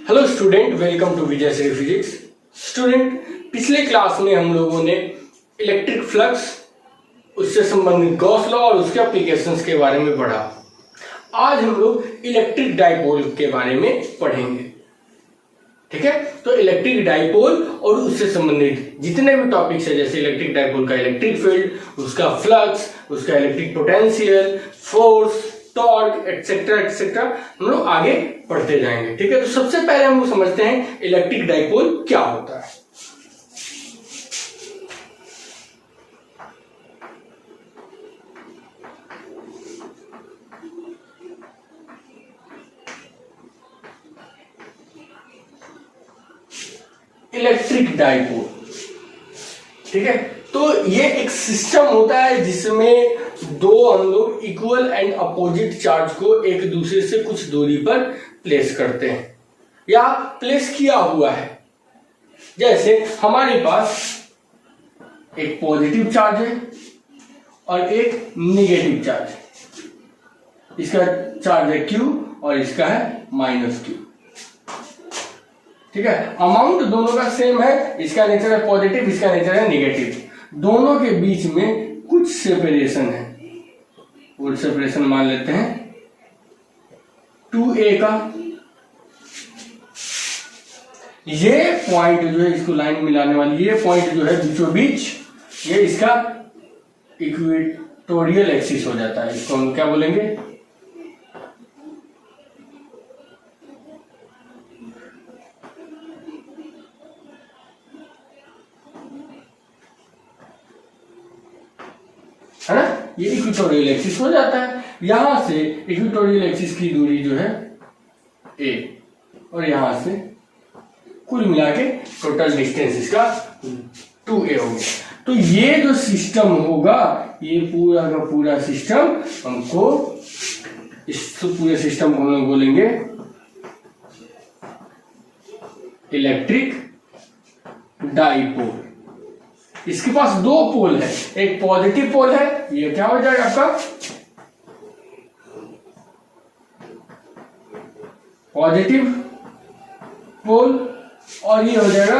Hello student, welcome to Vijay Shri physics. Student, पिछले class में हम लोगों ने इलेक्ट्रिक फ्लक्स, उससे संबंधित गॉस लॉ और उसके एप्लीकेशंस के बारे में पढ़ा। आज हम लोग इलेक्ट्रिक डाइपोल के बारे में पढ़ेंगे। ठीक है, तो इलेक्ट्रिक डाइपोल और उससे संबंधित जितने भी टॉपिक्स है, जैसे इलेक्ट्रिक डाइपोल का इलेक्ट्रिक फील्ड, उसका फ्लक्स, उसका electric potential, force, torque, etcetera etcetera, हम लोग आगे पढ़ते जाएंगे। ठीक है, तो सबसे पहले हम लोग समझते हैं इलेक्ट्रिक डाइपोल क्या होता है। इलेक्ट्रिक डाइपोल, ठीक है, तो ये एक सिस्टम होता है जिसमें दो हम लोग इक्वल एंड अपोजिट चार्ज को एक दूसरे से कुछ दूरी पर प्लेस करते हैं या प्लेस किया हुआ है। जैसे हमारे पास एक पॉजिटिव चार्ज है और एक निगेटिव चार्ज है। इसका चार्ज है Q और इसका है -Q। ठीक है, अमाउंट दोनों का सेम है, इसका नेचर है पॉजिटिव, इसका नेचर है निगेटिव। दोनों के बीच में कुछ सेपरेशन है, वो सेपरेशन मान लेते हैं 2a का। ये पॉइंट जो है, इसको लाइन मिलाने वाली ये पॉइंट जो है बीचों बीच, ये इसका इक्वेटोरियल एक्सिस हो जाता है। इसको हम क्या बोलेंगे? है ना, ये इक्वेटोरियल एक्सिस हो जाता है। यहां से इक्वेटोरियल एक्सिस की दूरी जो है a और यहां से कुल मिला के टोटल डिस्टेंस इसका 2a हो गया। तो ये जो सिस्टम होगा, ये पूरा का पूरा सिस्टम हमको, इस पूरे सिस्टम को हम लोग बोलेंगे इलेक्ट्रिक डाइपोल। इसके पास दो पोल है, एक पॉजिटिव पोल है, ये क्या हो जाएगा आपका पॉजिटिव पोल, और ये हो जाएगा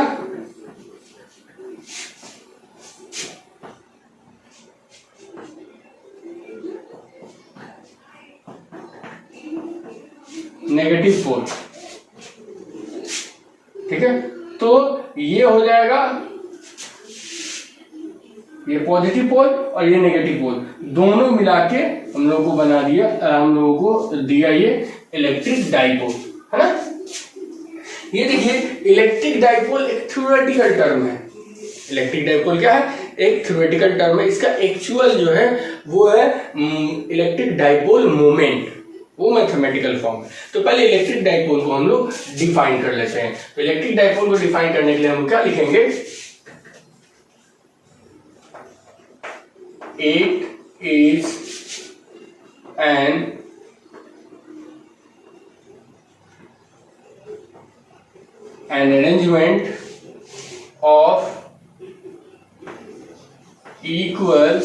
नेगेटिव पोल। ठीक है, तो ये हो जाएगा ये पॉजिटिव पोल और ये नेगेटिव पोल, दोनों मिला के हम लोगों को बना दिया, हम लोगों को दिया ये इलेक्ट्रिक डाइपोल, है ना। ये देखिए, इलेक्ट्रिक डाइपोल एक थ्योरेटिकल टर्म है। इलेक्ट्रिक डाइपोल क्या है? एक थ्योरेटिकल टर्म है। इसका एक्चुअल जो है वो है इलेक्ट्रिक डाइपोल मोमेंट, वो मैथमेटिकल फॉर्म है। तो पहले इलेक्ट्रिक डाइपोल को हम लोग डिफाइन कर लेते हैं। तो इलेक्ट्रिक डाइपोल को डिफाइन करने के लिए हम क्या लिखेंगे? It is an arrangement of equal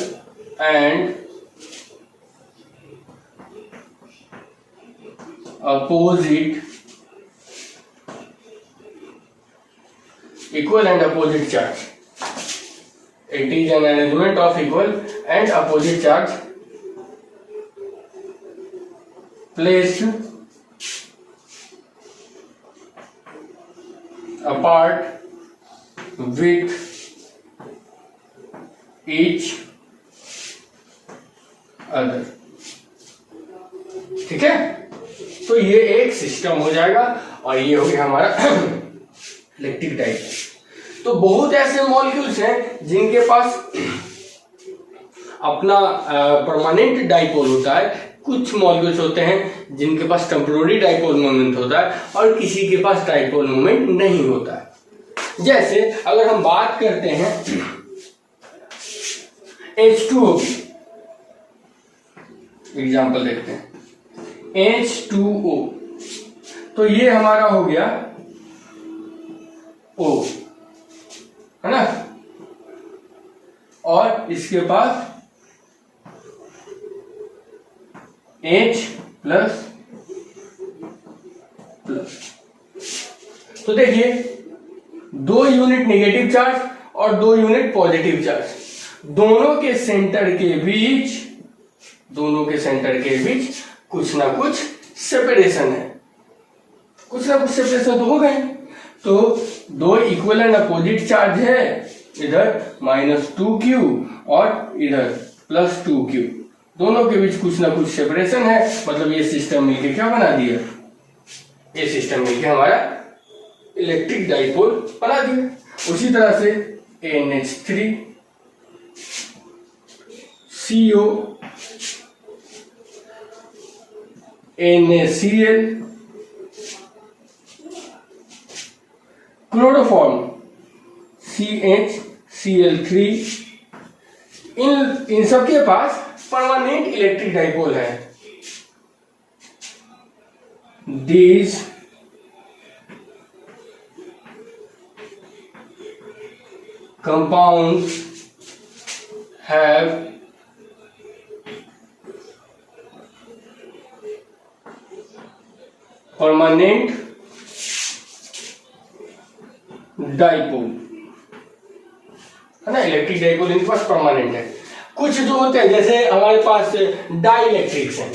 and opposite charge. It is an arrangement of equal and opposite charge placed apart with each other. ठीक है, तो ये एक सिस्टम हो जाएगा और ये हो गया हमारा इलेक्ट्रिक डाइपोल। तो बहुत ऐसे मॉलिक्यूल्स हैं जिनके पास अपना परमानेंट डाइपोल होता है, कुछ मॉलिक्यूल्स होते हैं जिनके पास टेम्पोररी डाइपोल मोमेंट होता है और किसी के पास डाइपोल मोमेंट नहीं होता है। जैसे अगर हम बात करते हैं H2O की, एग्जांपल देखते हैं H2O, तो ये हमारा हो गया O, है ना, और इसके पास H प्लस प्लस, तो देखिए 2 यूनिट नेगेटिव चार्ज और 2 यूनिट पॉजिटिव चार्ज, दोनों के सेंटर के बीच कुछ ना कुछ सेपरेशन है, कुछ ना कुछ सेपरेशन तो हो गए। तो 2 इक्वल एंड अपोजिट चार्ज है, इधर -2q और इधर +2q, दोनों के बीच कुछ ना कुछ सेपरेशन है, मतलब ये सिस्टम मिलके क्या बना दिया, ये सिस्टम मिलके हमारा इलेक्ट्रिक डाइपोल बना दिया। उसी तरह से NH3 CO NaCl chloroform CHCl3, इन सब के पास परमानेंट इलेक्ट्रिक डाइपोल है। These compounds have permanent dipole, है ना, इलेक्ट्रिक डाइपोल इनके पास परमानेंट है। कुछ जो होते हैं जैसे हमारे पास डाइलेक्ट्रिक्स हैं,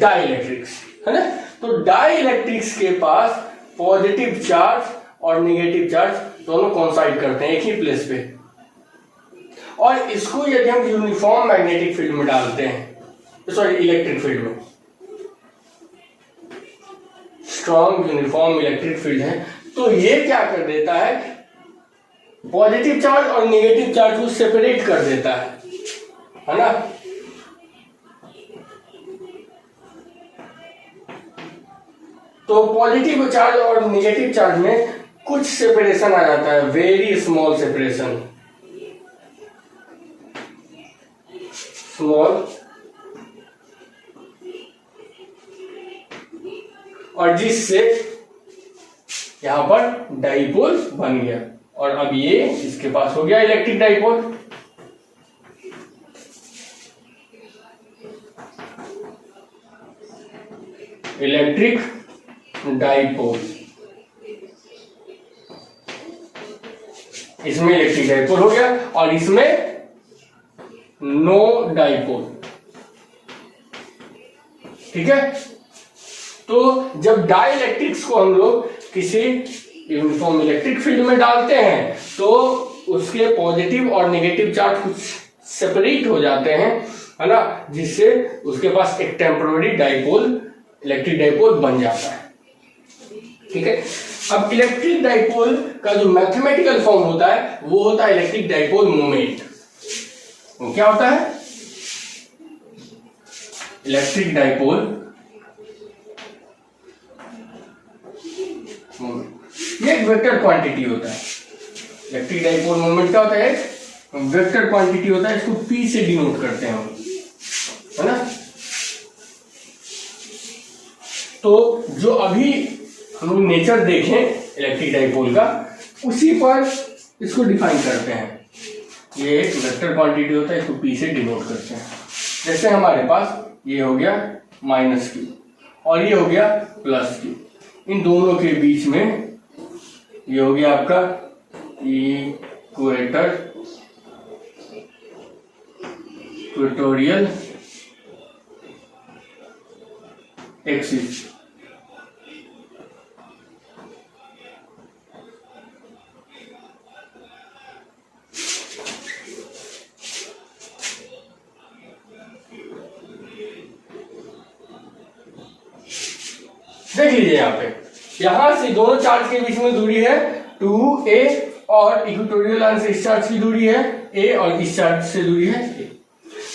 डाइलेक्ट्रिक्स, है ना, तो डाइलेक्ट्रिक्स के पास पॉजिटिव चार्ज और नेगेटिव चार्ज दोनों कोइंसाइड करते हैं एक ही प्लेस पे, और इसको यदि हम यूनिफॉर्म मैग्नेटिक फील्ड में डालते हैं, सॉरी इलेक्ट्रिक फील्ड में, स्ट्रॉन्ग यूनिफॉर्म इलेक्ट्रिक फील्ड है, तो ये क्या कर देता है, पॉजिटिव चार्ज और नेगेटिव चार्ज को सेपरेट कर देता है ना। तो पॉजिटिव चार्ज और नेगेटिव चार्ज में कुछ सेपरेशन आ जाता है, वेरी स्मॉल सेपरेशन, स्मॉल, और जिससे यहां पर डाइपोल बन गया, और अब ये इसके पास हो गया इलेक्ट्रिक डाइपोल। इलेक्ट्रिक डाइपोल, इसमें इलेक्ट्रिक डाइपोल हो गया और इसमें नो डाइपोल, ठीक है। तो जब डाइलेक्ट्रिक्स को हम लोग किसी यूनिफॉर्म इलेक्ट्रिक फील्ड में डालते हैं तो उसके पॉजिटिव और नेगेटिव चार्ज कुछ सेपरेट हो जाते हैं, है ना, जिससे उसके पास एक टेम्पररी डाइपोल, इलेक्ट्रिक डाइपोल बन जाता है, ठीक है। अब इलेक्ट्रिक डाइपोल का जो मैथमेटिकल फॉर्म होता है वो होता है इलेक्ट्रिक डाइपोल मोमेंट। वो क्या होता है, इलेक्ट्रिक डाइपोल मोमेंट, ये एक वेक्टर क्वांटिटी होता है। इलेक्ट्रिक डाइपोल मोमेंट क्या होता है, वेक्टर क्वांटिटी होता है, इसको P से डिनोट करते हैं हम, है ना। तो जो अभी हम लोग नेचर देखें इलेक्ट्रिक डाइपोल का, उसी पर इसको डिफाइन करते हैं। ये एक वेक्टर क्वांटिटी होता है, इसको P से डिनोट करते हैं। जैसे हमारे पास ये हो गया -q और ये हो गया +q, इन दोनों के बीच में ये हो गया आपका इक्वेटोरियल एक्सिस। देख लीजिए यहाँ पे, यहां से दोनों चार्ज के बीच में दूरी है 2a और इक्वेटोरियल लाइन से इस चार्ज की दूरी है a और इस चार्ज से दूरी है a।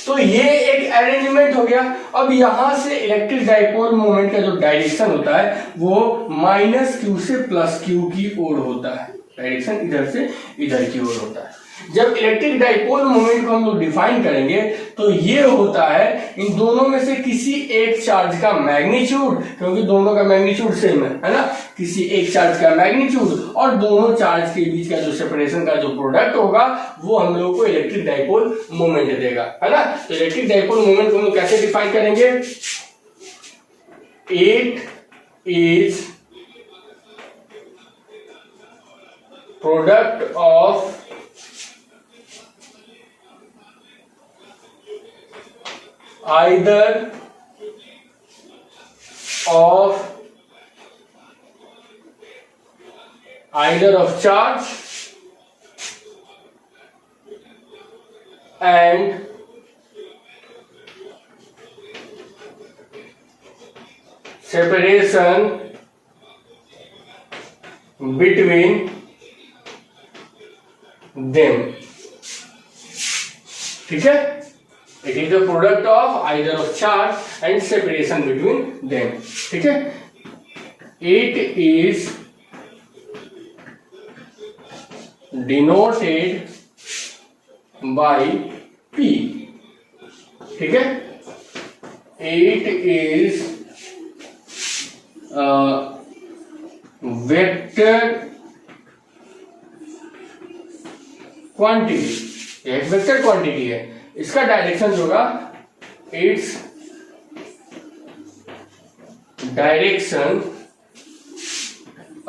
तो ये एक अरेंजमेंट हो गया। अब यहां से इलेक्ट्रिक डाइपोल मोमेंट का जो डायरेक्शन होता है वो -q से +q की ओर होता है, डायरेक्शन इधर से इधर की ओर होता है। जब इलेक्ट्रिक डाइपोल मोमेंट को हम लोग डिफाइन करेंगे तो ये होता है इन दोनों में से किसी एक चार्ज का मैग्नीट्यूड, क्योंकि दोनों का मैग्नीट्यूड सेम है ना, किसी एक चार्ज का मैग्नीट्यूड और दोनों चार्ज के बीच का जो सेपरेशन का जो प्रोडक्ट होगा वो हम लोग को इलेक्ट्रिक डाइपोल मोमेंट देगा, है ना। तो इलेक्ट्रिक डाइपोल मोमेंट को हम लोग कैसे डिफाइन करेंगे? It is product of either of charge and separation between them। ठीक है, it is the product of either of charge and separation between them। ठीक है, it is denoted by P। ठीक है, it is वेक्टर क्वांटिटी, एक vector quantity है, इसका direction होगा, its direction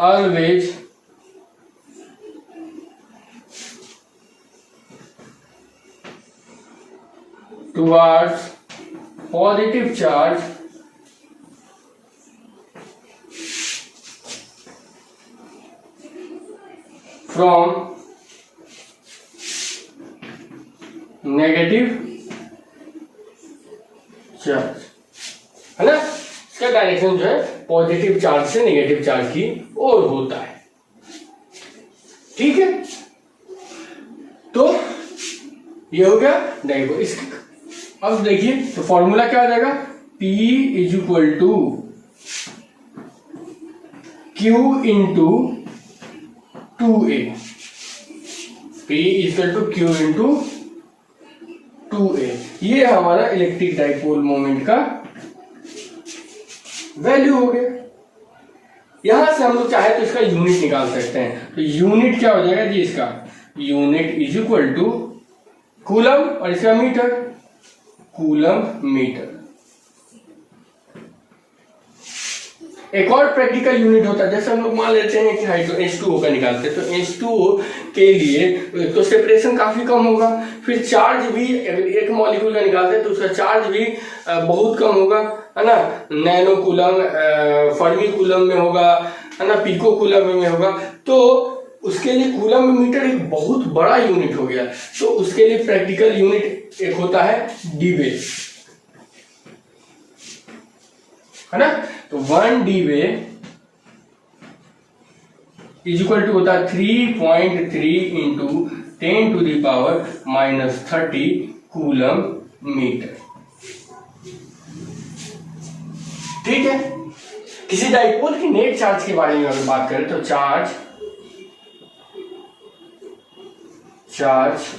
always towards positive charge from negative charge, है ना। इसका डायरेक्शन जो है पॉजिटिव चार्ज से नेगेटिव चार्ज की ओर होता है। ठीक है, तो ये हो गया डाइपोल। इस अब देखिए तो फॉर्मूला क्या आ जाएगा? P is equal to Q into 2A। P is equal to Q into 2A। ये हमारा इलेक्ट्रिक डाइपोल मोमेंट का वैल्यू हो गया। यहां से हम लोग चाहे तो इसका यूनिट निकाल सकते हैं। तो यूनिट क्या हो जाएगा जी? इसका unit is equal to coulomb और इसका मीटर, कूलम मीटर। एक और प्रैक्टिकल यूनिट होता है, जैसे हम लोग मान लेते हैं कि H2O का निकालते हैं, तो H2O के लिए तो सेपरेशन काफी कम होगा, फिर चार्ज भी एक मॉलिक्यूल का निकालते हैं तो उसका चार्ज भी बहुत कम होगा, है ना। नैनो कूलम फर्मी कूलम में होगा, है ना, पिको कूलम में होगा। तो उसके लिए कूलम मीटर एक बहुत बड़ा यूनिट हो गया। तो उसके लिए प्रैक्टिकल यूनिट एक होता है डीवे, है ना। तो 1 डीवे इज इक्वल टू होता है 3.3 into 10 to the power -30 coulomb metre. ठीक है, किसी डाइपोल की नेट चार्ज के बारे में अगर बात करें तो चार्ज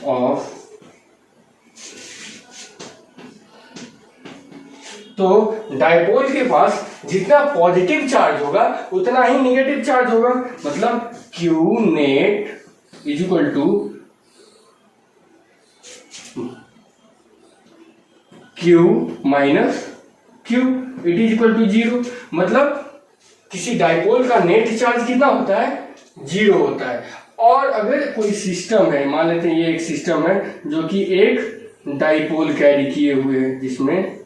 ऑफ, तो डाइपोल के पास जितना पॉजिटिव चार्ज होगा उतना ही नेगेटिव चार्ज होगा। मतलब Q net is equal to Q minus Q, it is equal to 0। मतलब किसी डाइपोल का नेट चार्ज कितना होता है? 0 होता है। और अगर कोई सिस्टम है, मान लेते हैं ये एक सिस्टम है जो कि एक डाइपोल कैरी किए हुए है, जिसमें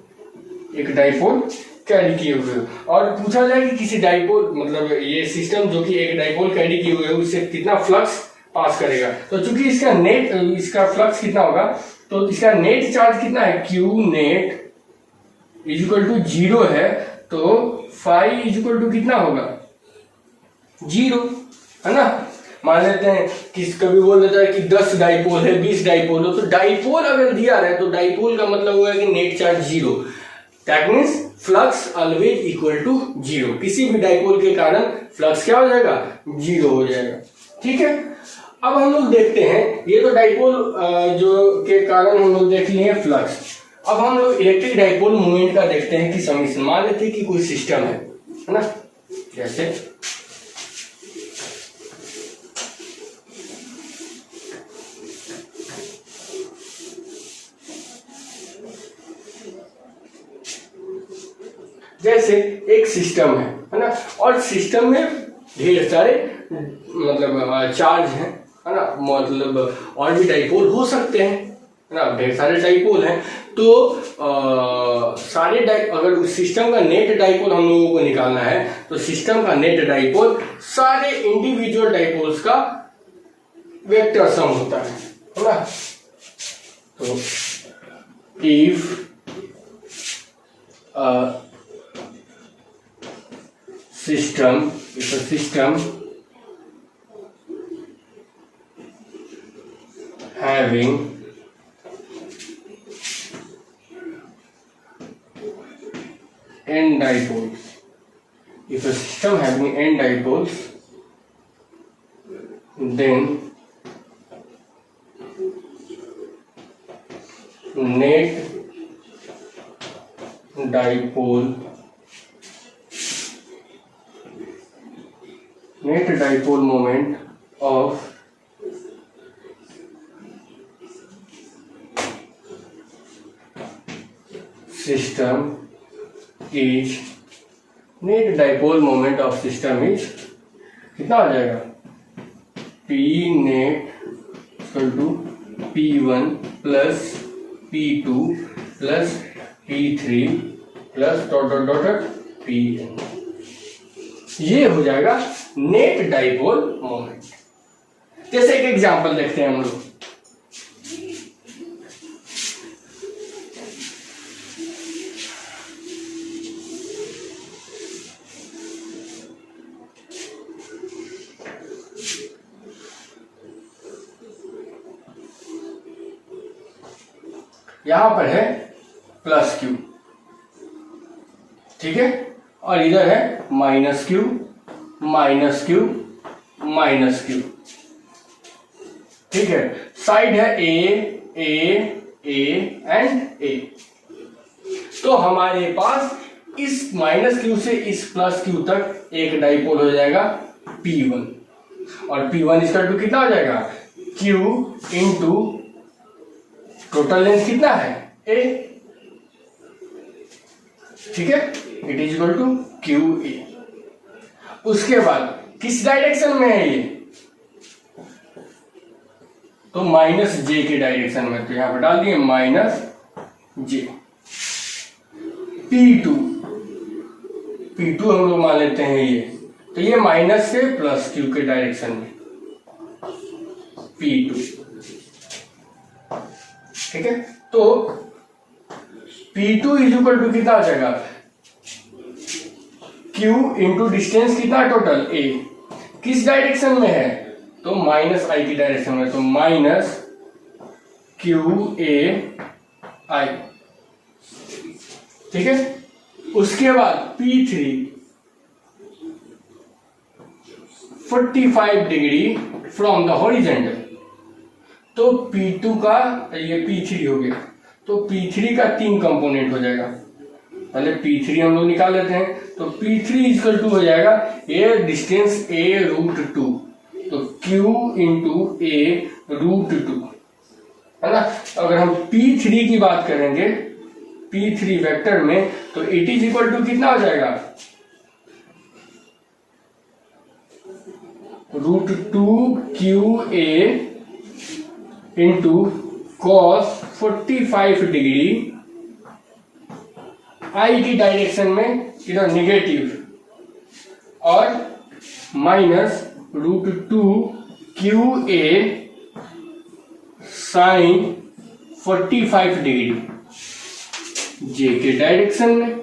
एक डाइपोल कैरी किए हुए हो, और पूछा जाए कि किसी डाइपोल, मतलब ये सिस्टम जो कि एक डाइपोल कैरी किए हुए है उससे कितना फ्लक्स पास करेगा। तो चूंकि इसका फ्लक्स कितना होगा, तो इसका नेट चार्ज कितना है? Q net is equal to 0 है, तो फाई इज इक्वल टू कितना होगा? 0, है ना। मान लेते हैं कि कभी बोल देता है कि 10 डाइपोल है, 20 डाइपोल हो, तो डाइपोल अगर दिया रहा है तो डाइपोल का मतलब हुआ कि net charge 0। That means flux always equal to 0। किसी भी डाइपोल के कारण फ्लक्स क्या हो जाएगा? 0 हो जाएगा। ठीक है, अब हम लोग देखते हैं, ये तो डाइपोल जो के कारण हम लोग देख लिए फ्लक्स। अब हम लोग इलेक्ट्रिक डाइपोल मूवमेंट का देखते हैं कि समीकरण। मान लेते हैं कि कोई सिस्टम है ना, जैसे एक सिस्टम है ना, और सिस्टम में ढेर सारे मतलब चार्ज है ना, मतलब और भी डाइपोल हो सकते हैं ना, ढेर सारे डाइपोल हैं। तो सारे अगर उस सिस्टम का नेट डाइपोल हम लोगों को निकालना है तो सिस्टम का नेट डाइपोल सारे इंडिविजुअल डाइपोल्स का वेक्टर सम होता है ना। तो if system having n dipoles, if a system having n dipoles, then net dipole moment of system is कितना आ जाएगा, P net equal to P1 plus P2 plus P3 plus dot dot dot Pn। ये हो जाएगा net dipole moment. जैसे एक example देखते हैं हम लोग। यहां पर है प्लस क्यू, ठीक है, और इधर है minus Q minus Q minus Q, ठीक है। साइड है ए एंड ए। तो हमारे पास इस माइनस क्यू से इस प्लस क्यू तक एक डाइपोल हो जाएगा P1, और P1 इसका टू कितना हो जाएगा, Q इंटू टोटल लेंथ कितना है A, ठीक है, it is equal to QA। उसके बाद किस डायरेक्शन में है ये, तो माइनस जे के डायरेक्शन में, तो यहां पर डाल दिए माइनस जे। P2 हम लोग मान लेते हैं ये, तो ये माइनस से प्लस क्यू के डायरेक्शन में P2, ठीक है। तो P2 इज इक्वल टू कितना आ जाएगा, Q इंटू डिस्टेंस कितना टोटल A, किस डायरेक्शन में है, तो माइनस आई की डायरेक्शन में, तो माइनस QA I, ठीक है। उसके बाद P3 45 degree from the horizontal, तो P2 का ये P3 हो गया, तो P3 का 3 कंपोनेंट हो जाएगा। पहले P3 हम लोग निकाल लेते हैं, तो P3 इक्वल टू हो जाएगा ए डिस्टेंस A रूट 2, तो Q इंटू A रूट 2, है ना। अगर हम P3 की बात करेंगे P3 वेक्टर में, तो इट इज इक्वल टू कितना हो जाएगा, root 2 QA into cos 45 degree I की डायरेक्शन में इधर निगेटिव, और minus root 2 QA sine 45 degree J के डायरेक्शन में।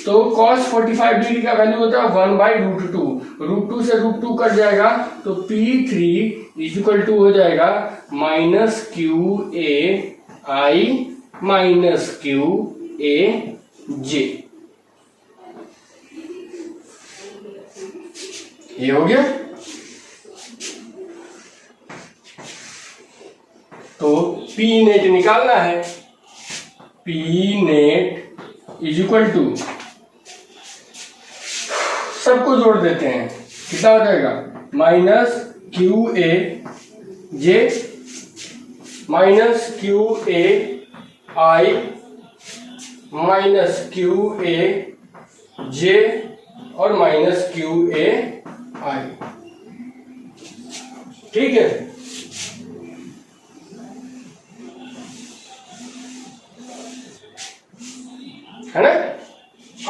तो cos 45 डिग्री का वैल्यू होता है 1/√2, रूट 2 से रूट 2 कट जाएगा, तो P3 इज इक्वल टू हो जाएगा minus QA I minus QA J। ये हो गया। पी नेट निकालना है। P net is equal to, सबको जोड़ देते हैं, कितना हो जाएगा, minus Q A J minus Q A I minus Q A J और माइनस क्यू ए आई। ठीक है ना।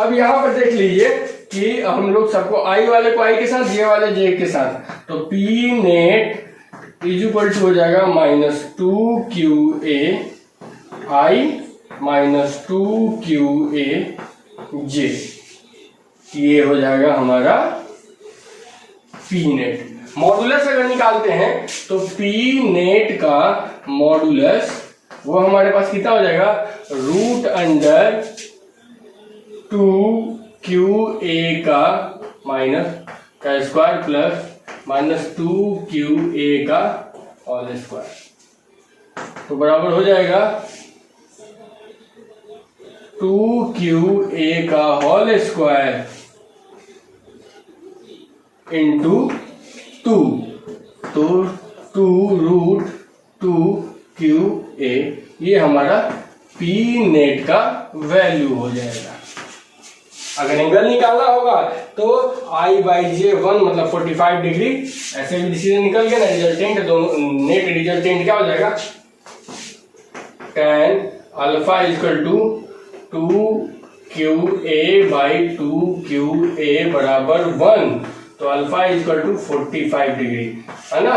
अब यहां पर देख लीजिए कि हम लोग सबको आई वाले को आई के साथ, जे वाले जे के साथ, तो P net is equal to हो जाएगा minus 2 QA I minus 2 QA J. ये हो जाएगा हमारा पी नेट। मॉडुलस अगर निकालते हैं तो पी नेट का मॉडुलस वो हमारे पास कितना हो जाएगा, रूट अंडर 2QA का माइनस का स्क्वायर प्लस माइनस 2QA का होल स्क्वायर, तो बराबर हो जाएगा 2QA का होल स्क्वायर इंटू 2, तो 2 रूट 2QA ये हमारा पी नेट का वैल्यू हो जाएगा। अगर एंगल निकालना होगा तो I बाई जे 1 मतलब 45 डिग्री, ऐसे भी डिसीजन निकल गया ना, रिजल्टेंट दोनों नेट रिजल्टेंट क्या हो जाएगा, tan alpha equal to 2QA by 2QA बराबर 1, तो अल्फा इक्वल टू 45 डिग्री है ना।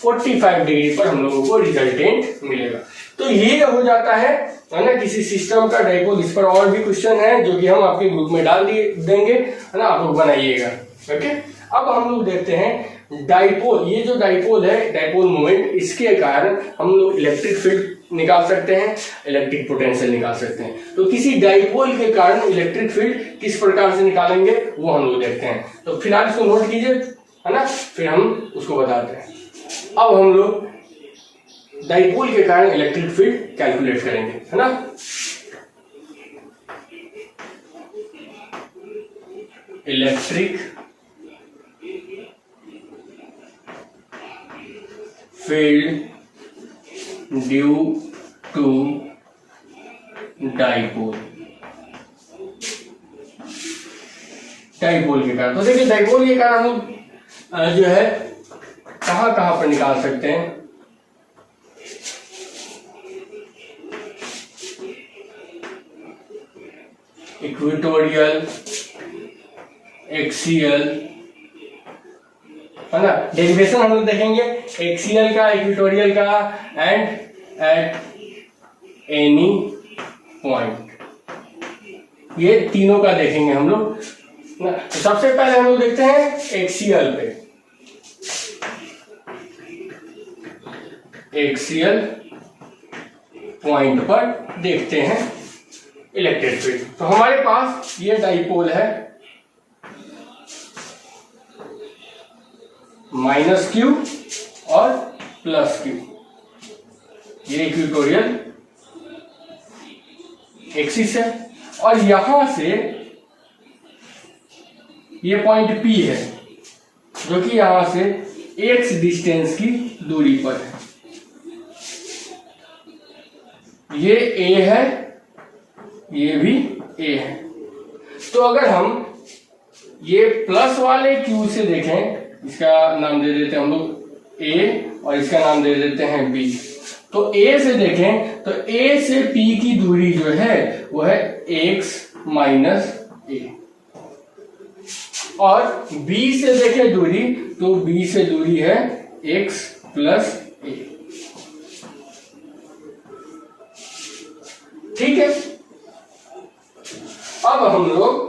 45 डिग्री पर हम लोगों को रिजल्टेंट मिलेगा। तो ये हो जाता है ना किसी सिस्टम का डाइपोल। इस पर और भी क्वेश्चन है जो कि हम आपके ग्रुप में डाल देंगे, है ना, आप लोग बनाइएगा। ओके, अब हम लोग देखते हैं डाइपोल। ये जो डाइपोल है, डाइपोल मोमेंट, इसके कारण हम लोग इलेक्ट्रिक फील्ड निकाल सकते हैं, इलेक्ट्रिक पोटेंशियल निकाल सकते हैं। तो किसी डाइपोल के कारण इलेक्ट्रिक फील्ड किस प्रकार से निकालेंगे वो हम लोग देखते हैं। तो फिलहाल इसको नोट कीजिए, है ना, फिर हम उसको बताते हैं। अब हम लोग डाइपोल के कारण इलेक्ट्रिक फील्ड कैलकुलेट करेंगे, है ना। Electric field due to dipole, dipole के कारण। तो देखिए डाइपोल के कारण हम जो है कहां कहां पर निकाल सकते हैं। इक्वेटोरियल, एक्सियल, है ना। डेरिवेशन हम लोग देखेंगे एक्सियल का, इक्वेटोरियल का एंड एट एनी पॉइंट, ये तीनों का देखेंगे हम लोग ना। तो सबसे पहले हम लोग देखते हैं एक्सियल पे। एक्सियल पॉइंट पर देखते हैं इलेक्ट्रिक फील्ड। तो हमारे पास ये डाइपोल है, माइनस क्यू और प्लस क्यू, ये इक्वेटोरियल एक्सिस है, और यहां से ये पॉइंट P है जो कि यहां से x डिस्टेंस की दूरी पर है। ये A है, ये भी A है। तो अगर हम ये प्लस वाले Q से देखें, इसका नाम दे देते हैं हम लोग A और इसका नाम दे देते हैं B। तो A से देखें तो A से P की दूरी जो है वो है x माइनस A, और B से देखें दूरी तो B से दूरी है x प्लस A। ठीक है, अब हम लोग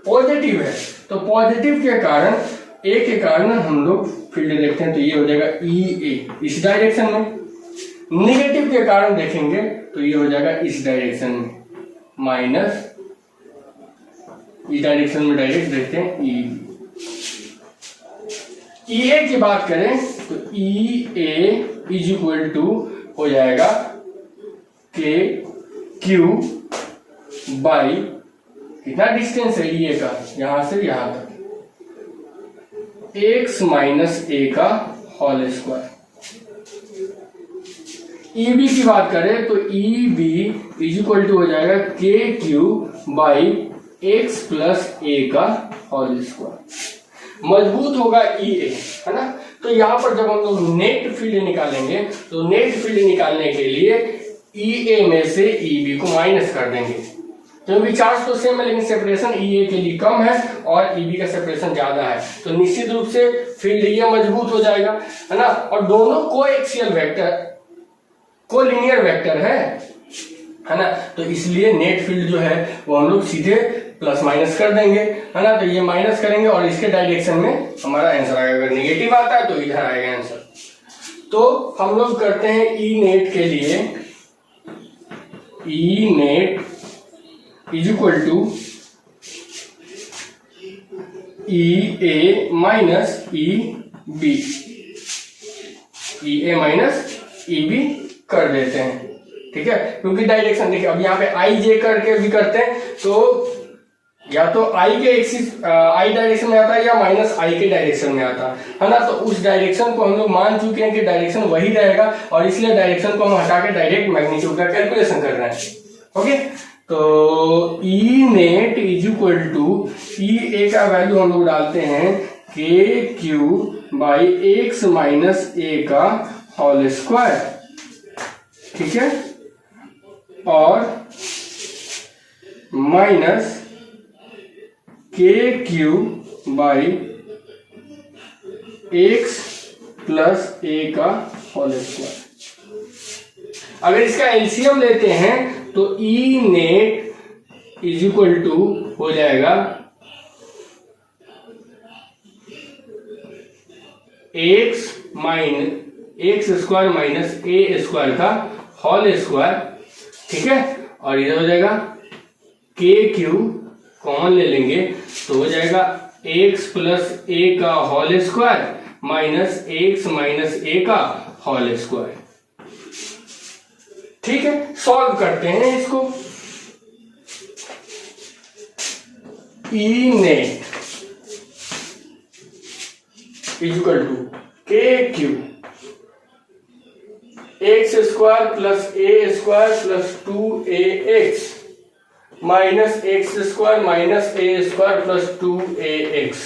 पॉजिटिव है तो पॉजिटिव के कारण A के कारण हम लोग फील्ड देखते हैं, तो ये हो जाएगा EA इस डायरेक्शन में। नेगेटिव के कारण देखेंगे तो ये हो जाएगा इस डायरेक्शन में, माइनस इस डायरेक्शन में डायरेक्ट देखते हैं EA की बात करें तो ई ए इज इक्वल टू हो जाएगा के क्यू बाई कितना डिस्टेंस है ई ए का, यहां से यहां तक, एक्स माइनस ए का होल स्क्वायर। ई बी की बात करें तो E B is equal to हो जाएगा K Q by X plus A का होल स्क्वायर। मजबूत होगा ई ए, है ना। तो यहां पर जब हम लोग नेट फील्ड निकालेंगे तो नेट फील्ड निकालने के लिए ई ए में से ई बी को माइनस कर देंगे, क्योंकि चार्ज तो सेम है लेकिन सेपरेशन ई ए के लिए कम है और ई बी का सेपरेशन ज्यादा है, तो निश्चित रूप से फील्ड ये मजबूत हो जाएगा, है ना। और दोनों कोएक्सियल वेक्टर, कोलिनियर वेक्टर है ना। तो इसलिए नेट फील्ड जो है वो हम लोग सीधे प्लस माइनस कर देंगे, है ना। तो ये माइनस करेंगे और इसके डायरेक्शन में हमारा आंसर आएगा। अगर नेगेटिव आता है तो इधर आएगा आंसर। तो हम लोग करते हैं ई नेट के लिए, E net is equal to E A minus E B, E A minus E B कर देते हैं, ठीक है। क्योंकि डायरेक्शन देखिए, अब यहाँ पे आई जे करके भी करते हैं तो या तो आई के एक्सिस आई डायरेक्शन में आता है या माइनस आई के डायरेक्शन में आता है ना। तो उस डायरेक्शन को हम लोग मान चुके हैं कि डायरेक्शन वही रहेगा और इसलिए डायरेक्शन को हम हटा के डायरेक्ट मैग्नीट्यूड का कैलकुलेशन कर रहे हैं। ओके, तो E net is equal to E ए का वैल्यू हम लोग डालते हैं के Q by x minus A का होल स्क्वायर, ठीक है, और minus K Q by X plus A का होल स्क्वायर। अगर इसका एलसीएम लेते हैं तो E net is equal to हो जाएगा x square minus A square का होल स्क्वायर, ठीक है, और इधर हो जाएगा के क्यू कॉमन ले लेंगे तो हो जाएगा एक्स प्लस ए का whole square minus X minus A का होल स्क्वायर, ठीक है। सॉल्व करते हैं इसको। E net is equal to K Q X square plus A square plus 2ax minus X square minus A square plus 2ax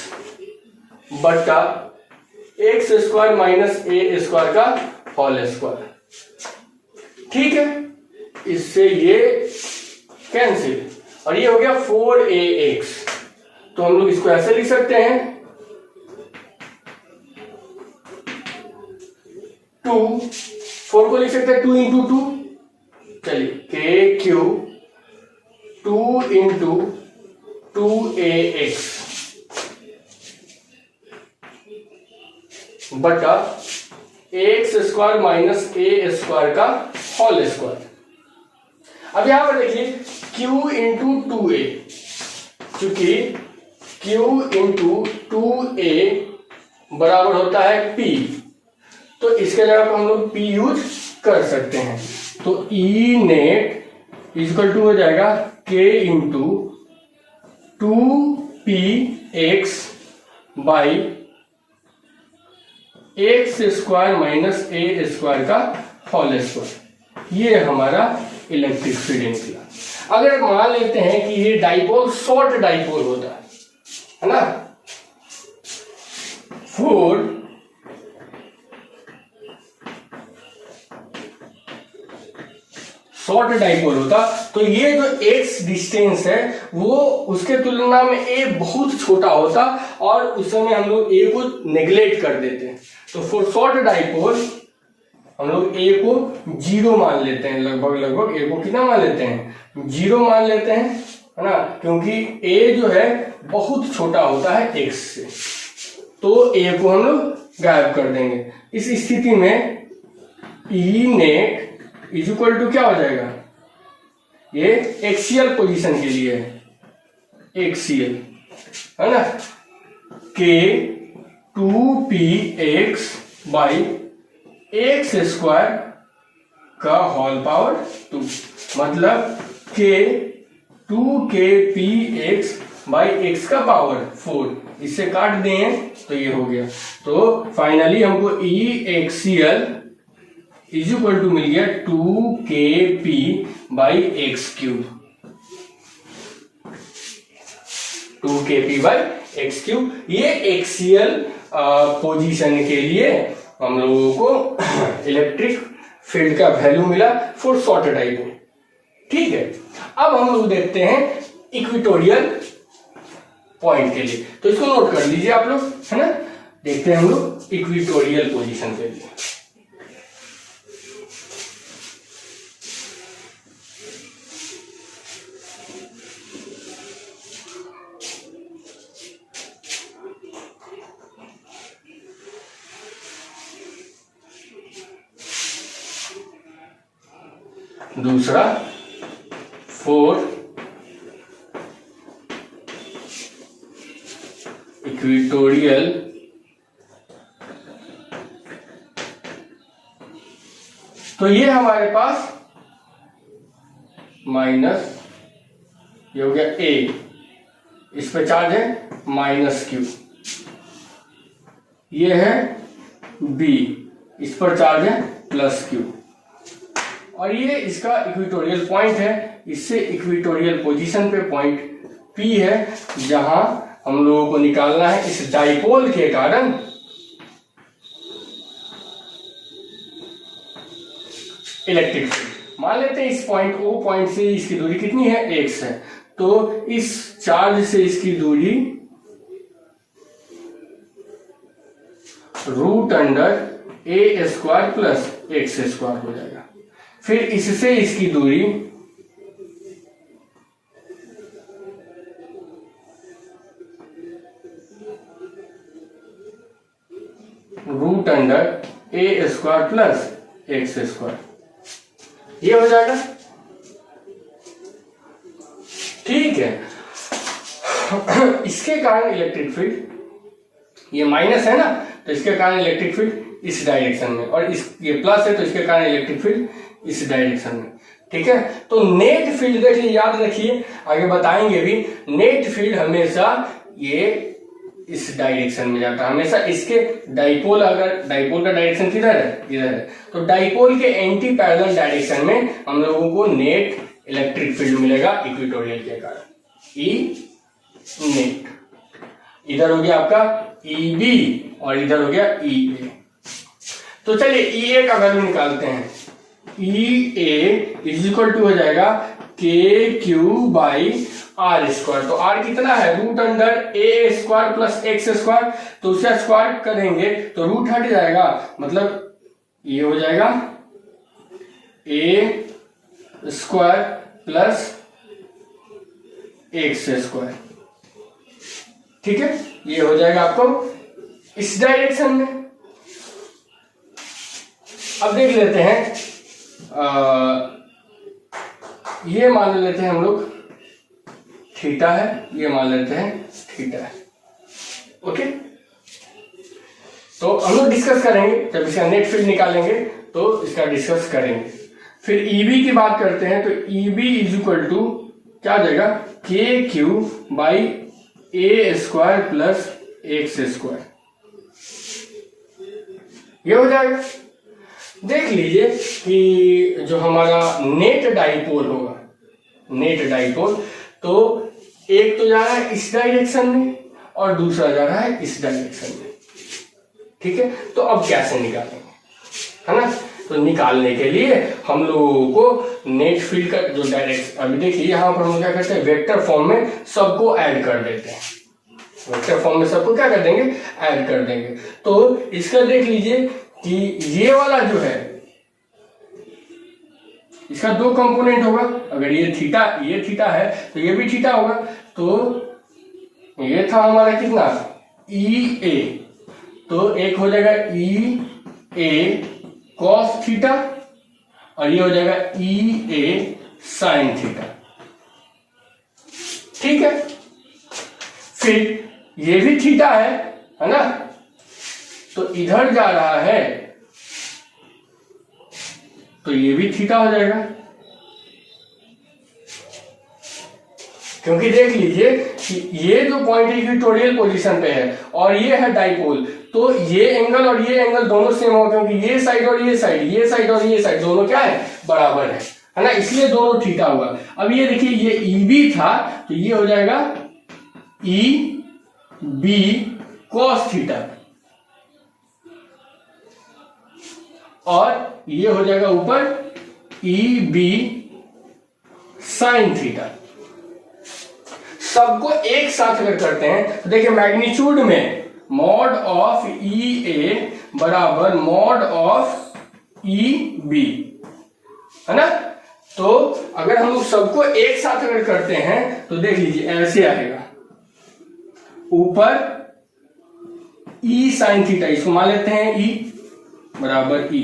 बटा X square minus A square का whole square, ठीक है। इससे ये कैंसिल और ये हो गया 4ax। तो हम लोग इसको ऐसे लिख सकते हैं 4 को लिख सकते हैं 2 इंटू 2, चलिए के क्यू 2 इंटू 2ax बटा X square minus A square का होल स्क्वायर। अब यहां पर देखिए q इंटू 2a, क्योंकि q इंटू 2a बराबर होता है p, तो इसके जगह पर हम लोग p यूज कर सकते हैं। तो ई नेट इक्वल टू हो जाएगा k into 2px by x square minus A square का होल स्क्वायर। ये हमारा इलेक्ट्रिक फील्ड निकला। अगर मान लेते हैं कि ये डाइपोल शॉर्ट डाइपोल होता है ना, 4 शॉर्ट डाइपोल होता तो ये जो एक्स डिस्टेंस है वो उसके तुलना में ए बहुत छोटा होता और उस समय हम लोग ए को नेग्लेक्ट कर देते हैं। तो फॉर शॉर्ट डाइपोल हम लोग ए को 0 मान लेते हैं, लगभग ए को कितना मान लेते हैं, 0 मान लेते हैं, है ना, क्योंकि ए जो है बहुत छोटा होता है एक्स से, तो ए को हम लोग गायब कर देंगे। इस स्थिति में ई नेट इज इक्वल टू क्या हो जाएगा, ये एक्सियल पोजीशन के लिए है, एक्सियल, है ना, के 2px बाई एक्स स्क्वायर का होल पावर 2, मतलब के 2kpx बाई एक्स का पावर 4, इससे काट दें तो ये हो गया। तो फाइनली हमको ई एक्सीएल इज इक्वल टू मिल गया 2kp by X cube, 2kp by X cube. ये एक्सीएल पोजीशन के लिए हम लोगों को इलेक्ट्रिक फील्ड का वैल्यू मिला फॉर शॉर्ट डाइपोल। ठीक है, अब हम लोग देखते हैं इक्वेटोरियल पॉइंट के लिए, तो इसको नोट कर लीजिए आप लोग, है ना। देखते हैं हम लोग इक्वेटोरियल पोजीशन के लिए। दूसरा 4 इक्वेटोरियल तो ये हमारे पास माइनस, ये हो गया ए, इस पे चार्ज है माइनस क्यू, ये है बी, इस पर चार्ज है प्लस क्यू, और ये इसका इक्वेटोरियल पॉइंट है। इससे इक्वेटोरियल पोजीशन पे पॉइंट पी है, जहां हम लोगों को निकालना है इस डाइपोल के कारण इलेक्ट्रिक फील्ड। मान लेते हैं इस पॉइंट ओ पॉइंट से इसकी दूरी कितनी है, x है, तो इस चार्ज से इसकी दूरी रूट अंडर ए स्क्वायर प्लस एक्स स्क्वायर हो जाएगा। फिर इससे इसकी दूरी रूट अंडर ए स्क्वायर प्लस एक्स स्क्वायर, ये हो जाएगा। ठीक है, इसके कारण इलेक्ट्रिक फील्ड, ये माइनस है ना, तो इसके कारण इलेक्ट्रिक फील्ड इस डायरेक्शन में, और इस ये प्लस है तो इसके कारण इलेक्ट्रिक फील्ड इस डायरेक्शन में। ठीक है, तो नेट फील्ड देख लीजिए, याद रखिए, आगे बताएंगे भी, नेट फील्ड हमेशा ये इस डायरेक्शन में जाता है, हमेशा इसके डाइपोल, अगर डाइपोल का डायरेक्शन किधर है, इधर है, तो डाइपोल के एंटी पैरेलल डायरेक्शन में हम लोगों को नेट इलेक्ट्रिक फील्ड मिलेगा इक्वेटोरियल के कारण। ई नेट इधर हो गया आपका ई बी और इधर हो गया ई ए। तो चलिए ई ए का वैल्यू निकालते हैं। ई ए इज इक्वल टू हो जाएगा K Q by are square. तो आर कितना है, रूट अंडर ए स्क्वायर प्लस एक्स स्क्वायर, तो उसे स्क्वायर करेंगे तो रूट हट जाएगा, मतलब ये हो जाएगा ए स्क्वायर प्लस एक्स स्क्वायर। ठीक है, ये हो जाएगा आपको इस डायरेक्शन में। अब देख लेते हैं, ये मान लेते हैं हम लोग थीटा है, ये मान लेते हैं थीटा है। ओके, तो हम लोग डिस्कस करेंगे, जब इसका नेट फील्ड निकालेंगे तो इसका डिस्कस करेंगे। फिर ईबी की बात करते हैं, तो ईबी इज इक्वल टू क्या आ जाएगा, K Q by A square plus x square, ये हो जाएगा। देख लीजिए कि जो हमारा नेट डाइपोल होगा, नेट डाइपोल, तो एक तो जा रहा है इस डायरेक्शन में और दूसरा जा रहा है इस डायरेक्शन में। ठीक है, तो अब कैसे निकालेंगे, है ना। तो निकालने के लिए हम लोगों को नेट फील्ड का जो डायरेक्शन, अभी देखिए यहां पर हम क्या करते हैं, वेक्टर फॉर्म में सबको ऐड कर देते हैं, वेक्टर फॉर्म में सबको क्या कर देंगे, ऐड कर देंगे। तो इसका देख लीजिए कि ये वाला जो है, इसका दो कंपोनेंट होगा, अगर ये थीटा है तो ये भी थीटा होगा। तो ये था हमारा कितना, ई ए, तो एक हो जाएगा ई ए कॉस थीटा और ये हो जाएगा ई ए साइन थीटा। ठीक है, फिर ये भी थीटा है ना, तो इधर जा रहा है तो ये भी थीटा हो जाएगा, क्योंकि देख लीजिए कि ये जो पॉइंट इक्वेटोरियल पोजीशन पे है और ये है डाइपोल, तो ये एंगल और ये एंगल दोनों सेम हो, क्योंकि ये साइड और ये साइड, ये साइड और ये साइड दोनों क्या है, बराबर है ना, इसलिए दोनों थीटा हुआ। अब ये देखिए ये EB था तो ये हो जाएगा EB cos थीटा, और ये हो जाएगा ऊपर EB sin थीटा। सबको एक साथ अगर करते हैं तो देखिए मैग्नीट्यूड में मॉड ऑफ EA बराबर मॉड ऑफ EB है ना। तो अगर हम लोग सबको एक साथ अगर करते हैं तो देख लीजिए ऐसे आएगा, ऊपर E sin थीटा, इसको मान लेते हैं E बराबर E,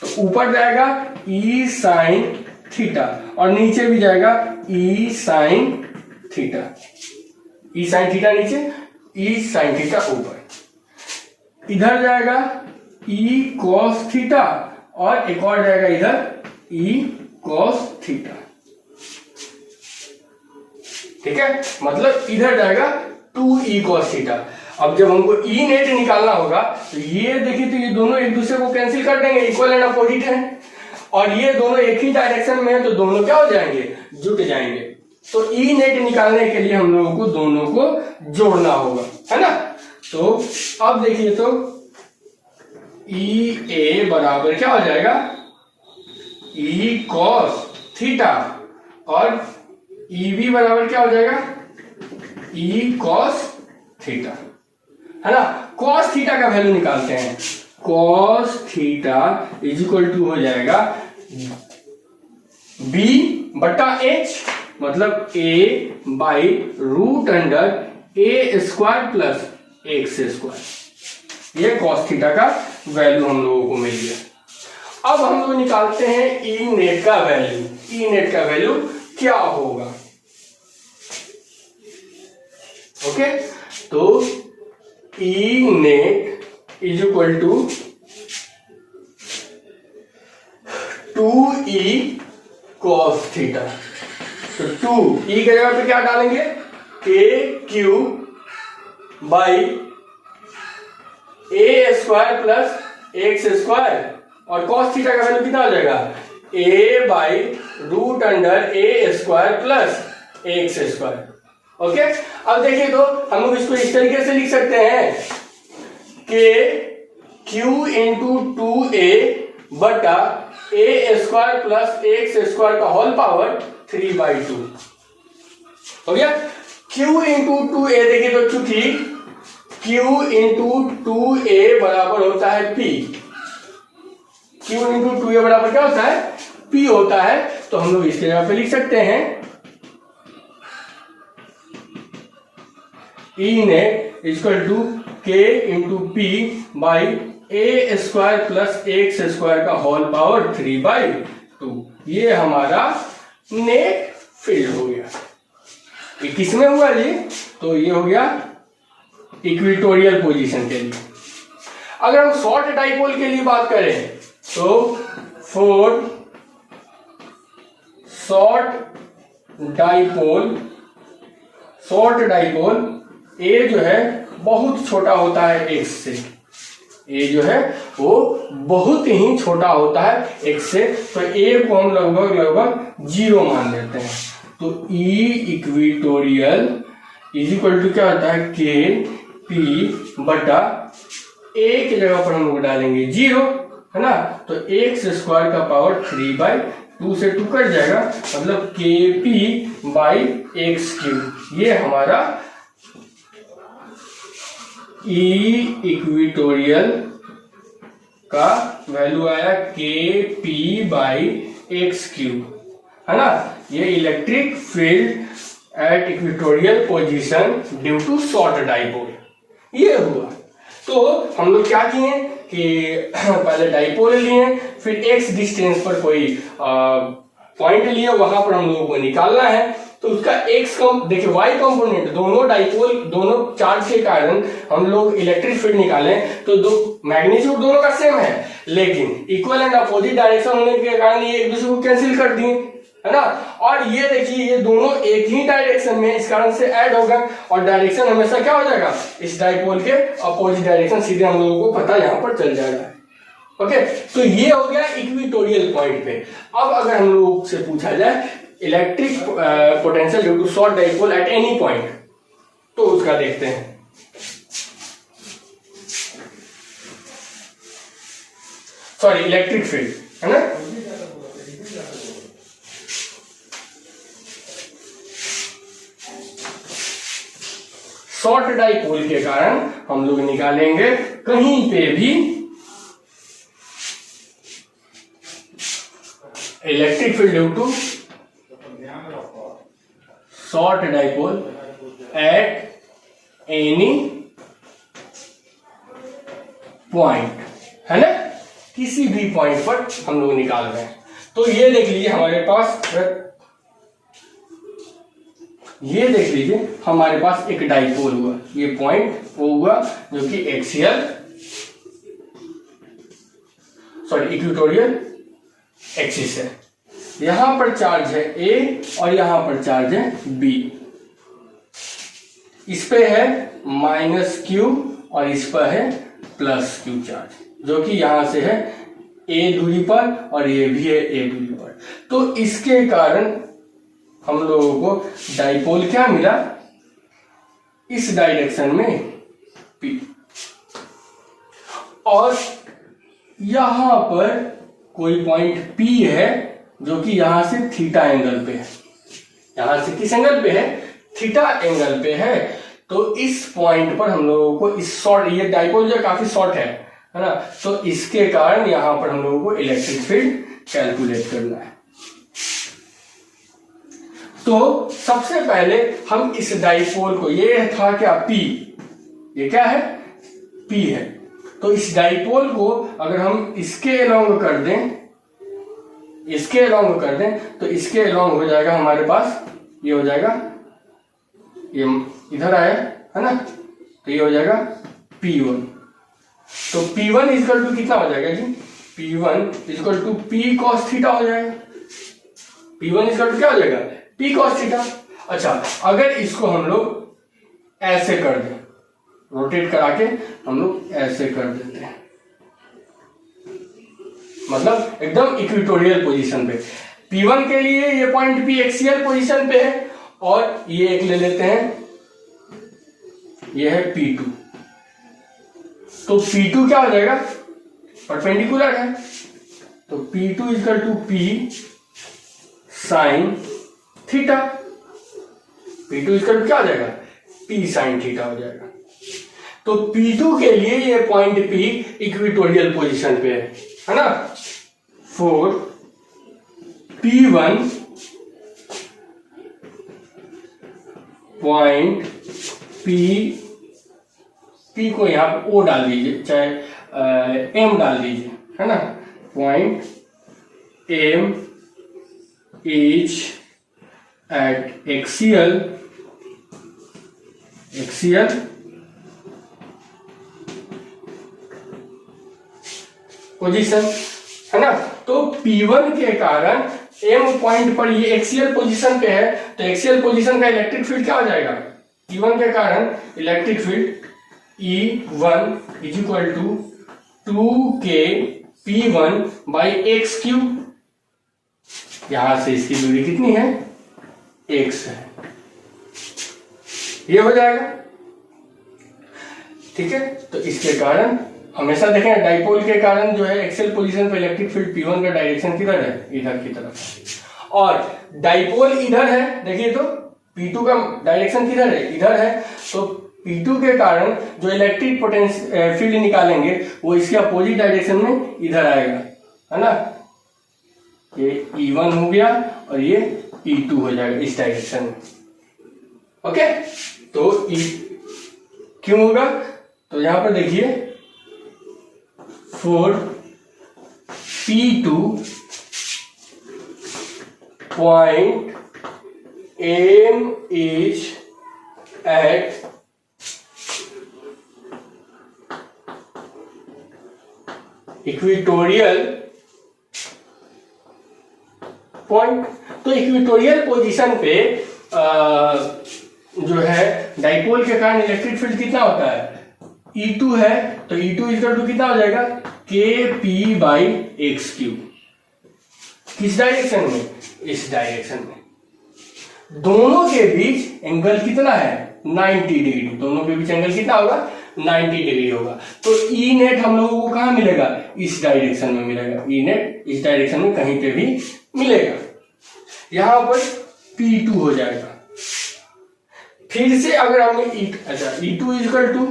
तो ऊपर जाएगा E sin थीटा और नीचे भी जाएगा E sin theta, E sin theta नीचे, E sin थीटा ऊपर, इधर जाएगा E cos थीटा और एक और जाएगा इधर E cos थीटा। ठीक है, मतलब इधर जाएगा 2E cos थीटा। अब जब हमको E नेट निकालना होगा तो ये देखिए, तो ये दोनों एक दूसरे को कैंसिल कर देंगे, इक्वल एंड अपोजिट है, और ये दोनों एक ही डायरेक्शन में है तो दोनों क्या हो जाएंगे, जुट जाएंगे। तो E नेट निकालने के लिए हम लोगों को दोनों को जोड़ना होगा, है ना। तो अब देखिए तो EA बराबर क्या हो जाएगा, E cos थीटा, और EB बराबर क्या हो जाएगा, E cos थीटा, है ना। cos थीटा का वैल्यू निकालते हैं, cos theta is equal to हो जाएगा B बटा H, मतलब A by root under A square plus X square. ये cos थीटा का वैल्यू हम लोगों को मिल गया। अब हम लोग निकालते हैं E नेट का वैल्यू। E नेट का वैल्यू क्या होगा, ओके। तो E net is equal to 2E cos theta. तो 2E के जगह पे क्या डालेंगे, AQ by A square plus X square, और cos थीटा का वैल्यू कितना हो जाएगा, A by root under A square plus X square. Okay, अब देखिए तो हम लोग इसको इस तरीके से लिख सकते हैं कि Q इंटू 2A बटा A square plus X square का होल पावर 3/2 हो गया। Q इंटू 2A देखिए तो चूंकि Q इंटू 2A बराबर होता है P, Q इंटू 2A बराबर क्या होता है, P होता है, तो हम लोग इसके जगह पे लिख सकते हैं E net equal to K into P by A square plus X square का होल पावर 3/2। ये हमारा नेट फील्ड हो गया। ये किसमें हुआ जी, तो ये हो गया इक्वेटोरियल पोजीशन के लिए। अगर हम शॉर्ट डाइपोल के लिए बात करें तो फॉर शॉर्ट डाइपोल A जो है बहुत छोटा होता है X से, A जो है वो बहुत ही छोटा होता है X से, तो A को हम लगभग 0 मान लेते हैं। तो E equatorial is equal to क्या होता है, K P बटा A की जगह पर हम लोग डालेंगे 0, है ना। तो X स्क्वायर का पावर 3/2 से 2 कट जाएगा, मतलब KP बाई एक्स क्यूब। ये हमारा E इक्वेटोरियल का वैल्यू आया KP बाई एक्स क्यूब, है ना। ये electric field at equatorial position due to short dipole ये हुआ। तो हम लोग क्या किए कि पहले डाइपोल लिए, फिर x डिस्टेंस पर कोई पॉइंट लिए, वहां पर हम लोगों को निकालना है। तो उसका एक्स देखिए वाई कंपोनेंट, दोनों डाइपोल, दोनों चार्ज के कारण हम लोग इलेक्ट्रिक फील्ड निकाले तो दो मैग्नीट्यूड दोनों का सेम है, लेकिन इक्वल एंड अपोजिट डायरेक्शन होने के कारण ये एक दूसरे को कैंसिल कर दिए, है ना। और ये देखिए ये दोनों एक ही डायरेक्शन में, इस कारण से ऐड होगा, और डायरेक्शन हमेशा क्या हो जाएगा, इस डाइपोल के अपोजिट डायरेक्शन, सीधे हम लोगों को पता यहां पर चल जाएगा। ओके, तो ये हो गया इक्विटोरियल पॉइंट पे। अब अगर हम लोग से पूछा जाए electric potential due to short dipole at any point, तो उसका देखते हैं। सॉरी, इलेक्ट्रिक फील्ड, है ना। शॉर्ट डाइपोल के कारण हम लोग निकालेंगे कहीं पे भी electric field due to short dipole at any point, है ना, किसी भी पॉइंट पर हम लोग निकाल रहे हैं। तो ये देख लीजिए हमारे पास, ये देख लीजिए हमारे पास एक डाइपोल हुआ, ये पॉइंट वो हुआ जो कि एक्सियल सॉरी इक्विटोरियल एक्सिस है। यहां पर चार्ज है ए और यहां पर चार्ज है बी, इस पे है माइनस क्यू और इस पर है प्लस क्यू चार्ज, जो कि यहां से है ए दूरी पर और ये भी है ए दूरी पर। तो इसके कारण हम लोगों को डाइपोल क्या मिला, इस डायरेक्शन में P, और यहां पर कोई पॉइंट P है जो कि यहां से थीटा एंगल पे है, यहां से किस एंगल पे है, थीटा एंगल पे है। तो इस पॉइंट पर हम लोगों को इस शॉर्ट, ये डाइपोल जो काफी शॉर्ट है ना, तो इसके कारण यहां पर हम लोगों को इलेक्ट्रिक फील्ड कैलकुलेट करना है। तो सबसे पहले हम इस डाइपोल को, ये था क्या P, ये क्या है P है, तो इस डाइपोल को अगर हम इसके अलोंग कर दें, इसके अलोंग कर दें, तो इसके अलोंग हो जाएगा हमारे पास, ये हो जाएगा, ये इधर आया है ना, तो ये हो जाएगा P1। तो P1 इक्वल टू कितना हो जाएगा जी, P1 equal to P cos theta हो जाएगा। P1 इक्वल टू क्या हो जाएगा, P cos थीटा। अच्छा, अगर इसको हम लोग ऐसे कर दें, रोटेट करा के हम लोग ऐसे कर देते हैं, मतलब एकदम इक्विटोरियल पोजीशन पे। P1 के लिए ये पॉइंट P एक्सियल पोजीशन पे है, और ये एक ले लेते हैं, ये है P2। तो P2 क्या हो जाएगा, परपेंडिकुलर है, तो P2 equal to P sine theta. P2 equal to क्या हो जाएगा, P साइन थीटा हो जाएगा। तो P2 के लिए ये पॉइंट P इक्विटोरियल पोजीशन पे है ना। फोर P1 पॉइंट P को यहां पे O डाल दीजिए, चाहे M डाल दीजिए, है ना। Point M is eight axial position, है ना। तो P1 के कारण M पॉइंट पर ये एक्सियल पोजीशन पे है, तो एक्सियल पोजीशन का इलेक्ट्रिक फील्ड क्या हो जाएगा, P1 के कारण electric field E1 is equal to 2K P1 by X cube. यहां से इसकी दूरी कितनी है, x है, ये हो जाएगा, ठीक है। तो इसके कारण हमेशा देखें डाइपोल के कारण जो है एक्सियल पोजीशन पे इलेक्ट्रिक फील्ड P1 का डायरेक्शन किधर है, इधर की तरफ, और डाइपोल इधर है, देखिए तो P2 का डायरेक्शन किधर है, इधर है। तो P2 के कारण जो इलेक्ट्रिक पोटेंशियल फील्ड निकालेंगे वो इसके अपोजिट डायरेक्शन में इधर आएगा, है ना। ये E1 हो गया और ये E2 हो जाएगा इस डायरेक्शन में। ओके, तो क्यों होगा, तो यहां पर देखिए for P2 point M is at equatorial point. तो इक्वेटोरियल पोजीशन पे जो है डाइपोल के कारण इलेक्ट्रिक फील्ड कितना होता है, E2 है, तो E2 इक्वल टू कितना हो जाएगा, KP/x3। किस डायरेक्शन में, इस डायरेक्शन में। दोनों के बीच एंगल कितना है, 90 डिग्री। दोनों के बीच एंगल कितना होगा, 90 डिग्री होगा। तो ई नेट हम लोगों को कहां मिलेगा, इस डायरेक्शन में मिलेगा। ई नेट इस डायरेक्शन में कहीं पे भी मिलेगा। यहां पर P2 हो जाएगा। फिर से अगर हमने E2 इक्वल टू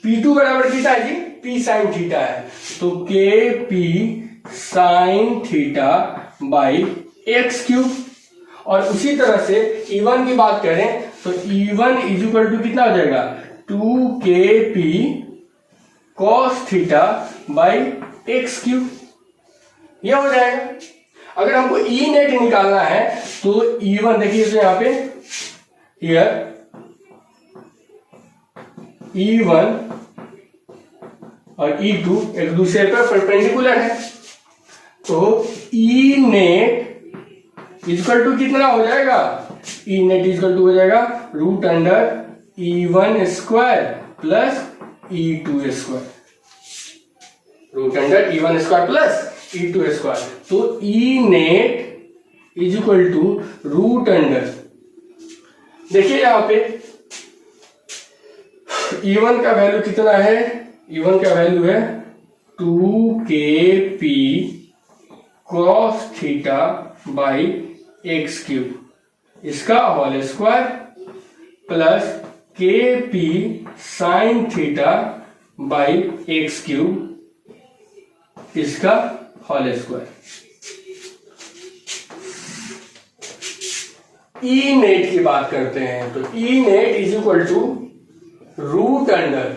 P2 बराबर कितना है जी, P साइन थीटा है, तो KP sine theta by x3। और उसी तरह से E1 की बात करें तो E1 इक्वल टू कितना हो जाएगा, 2KP cos theta by x3। यह हो जाएगा। अगर हमको E नेट निकालना है तो E1 देखिए, तो यहां पे हियर E1 और E2 एक दूसरे पर परपेंडिकुलर है, तो E नेट इक्वल टू कितना हो जाएगा, E नेट इक्वल टू हो जाएगा root under E1 square plus E2 square, root under E1 square plus E2 square. तो E net is equal to root under, देखिए यहां पे E1 का वैल्यू कितना है, E1 का वैल्यू है 2KP cos theta by x3, इसका whole square plus KP sine theta by x3, इसका होल स्क्वायर। ई नेट की बात करते हैं तो E net is equal to root under,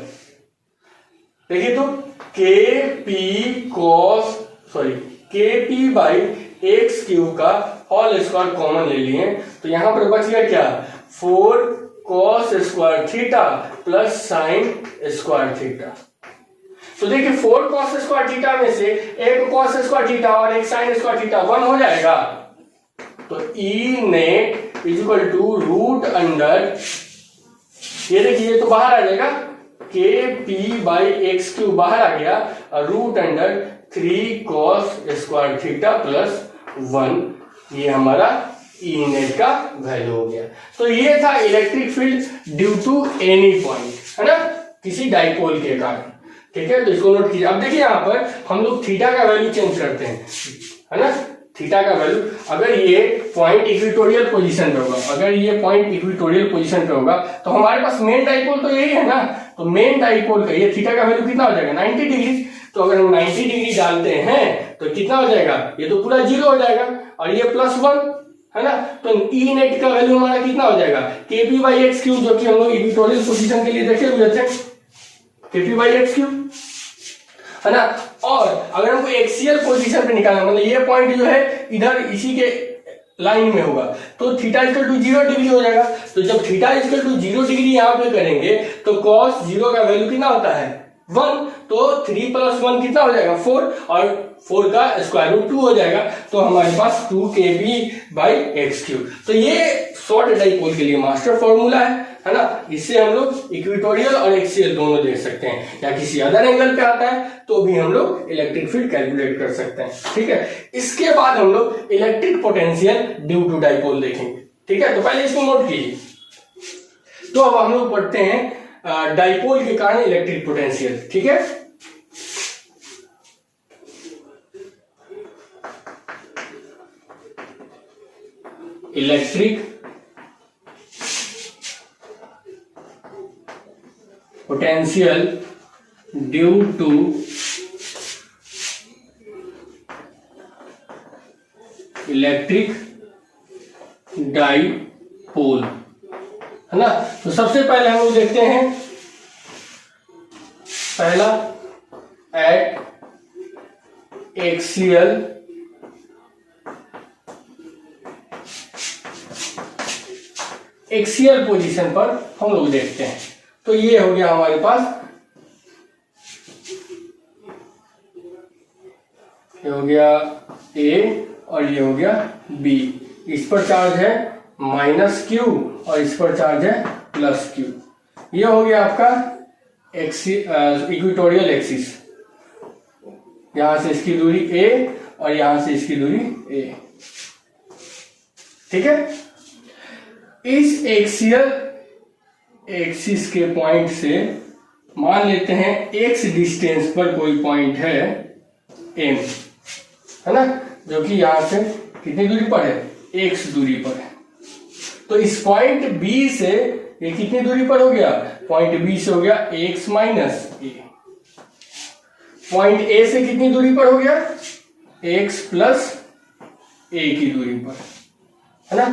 देखिए तो KP बाई x3 का होल स्क्वायर कॉमन ले लिए, तो यहां पर बच गया क्या, 4 cos square theta plus sine square theta. तो देखिए 4 cos स्क्वायर थीटा में से एक cos स्क्वायर थीटा और एक साइन स्क्वायर थीटा 1 हो जाएगा, तो E net is equal to root under, ये देखिए तो बाहर आ जाएगा, KP/x3 बाहर आ गया, और root under 3 cos square theta plus 1, ये हमारा ई नेट का वैल्यू हो गया। तो ये था electric field due to any point, है ना, किसी डाइपोल के कारण। ठीक है, तो इसको नोट कीजिए। अब देखिए यहां पर हम लोग थीटा का वैल्यू चेंज करते हैं, है ना, थीटा का वैल्यू, अगर ये पॉइंट इक्वेटोरियल पोजीशन पे होगा, अगर ये पॉइंट इक्वेटोरियल पोजीशन पे होगा तो हमारे पास मेन डाइपोल तो यही है ना, तो मेन डाइपोल का ये थीटा का वैल्यू कितना हो जाएगा, 90 डिग्री। तो अगर हम 90 डिग्री डालते हैं तो कितना हो जाएगा, ये तो पूरा 0 हो जाएगा, और ये +1, है ना। तो ई नेट का वैल्यू हमारा कितना हो जाएगा, KP/x3, जो कि हम लोग इक्वेटोरियल पोजीशन के लिए देखे हुए थे, KP/x3, है ना। और अगर हमको एक्सियल पोजीशन पे निकालना, मतलब ये पॉइंट जो है इधर इसी के लाइन में होगा, तो थीटा इक्वल टू 0 डिग्री हो जाएगा। तो जब थीटा इक्वल टू 0 डिग्री यहाँ पे करेंगे तो cos 0 का वैल्यू कितना होता है, 1, तो 3 + 1 कितना हो जाएगा, 4, और 4 का स्क्वायर रूट 2 हो जाएगा, तो हमारे पास 2KP/x3। तो ये शॉर्ट डाइपोल के लिए मास्टर फॉर्मूला है ना। इससे हम लोग इक्वेटोरियल और एक्सियल दोनों देख सकते हैं, या किसी अदर एंगल पे आता है तो भी हम लोग इलेक्ट्रिक फील्ड कैलकुलेट कर सकते हैं। ठीक है, इसके बाद हम लोग electric potential due to dipole देखेंगे। ठीक है, तो पहले इसको नोट कीजिए। तो अब हम लोग पढ़ते हैं डाइपोल के कारण इलेक्ट्रिक पोटेंशियल। ठीक है, electric potential due to electric dipole, है ना। तो सबसे पहले हम लोग देखते हैं, पहला एट एक्सियल एक्सियल पोजीशन पर हम लोग देखते हैं। तो ये हो गया हमारे पास, ये हो गया ए और ये हो गया बी। इस पर चार्ज है -q और इस पर चार्ज है +q। ये हो गया आपका इक्वेटोरियल एक्सिस। यहां से इसकी दूरी a और यहां से इसकी दूरी a। ठीक है। इस एक्सियल एक्सिस के पॉइंट से मान लेते हैं x डिस्टेंस पर कोई पॉइंट है m, है ना, जो कि यहां से कितनी दूरी पर है, x दूरी पर है। तो इस पॉइंट B से ये कितनी दूरी पर हो गया, पॉइंट B से हो गया x minus a। Point A से कितनी दूरी पर हो गया, x प्लस a की दूरी पर, है ना।